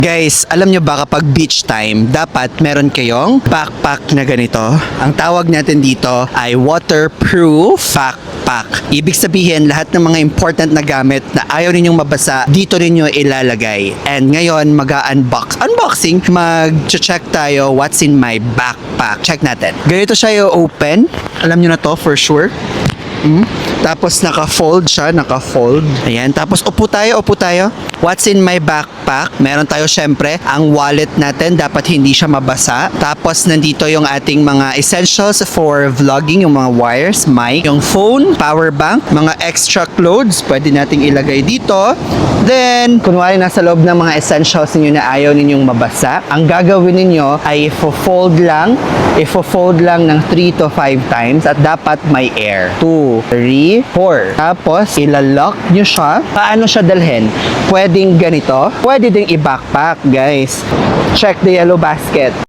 Guys, alam nyo ba kapag beach time, dapat meron kayong backpack na ganito? Ang tawag natin dito ay waterproof backpack. Ibig sabihin, lahat ng mga important na gamit na ayaw ninyong mabasa, dito ninyo ilalagay. And ngayon, unboxing, mag-check tayo what's in my backpack. Check natin. Ganito siya yung open. Alam nyo na to for sure. Tapos naka-fold siya, naka-fold. Ayan, tapos upo tayo. What's in my backpack? Meron tayo syempre, ang wallet natin, dapat hindi siya mabasa. Tapos nandito yung ating mga essentials for vlogging, yung mga wires, mic, yung phone, power bank, mga extra clothes, pwede nating ilagay dito. Then, kunwari nasa loob ng mga essentials ninyo na ayaw ninyong mabasa, ang gagawin ninyo ay i-fold lang ng 3 to 5 times at dapat may air. 2, 3, 4. Tapos, ilalock nyo siya. Paano siya dalhin? Pwedeng ganito. Pwede ding i-backpack, guys. Check the yellow basket.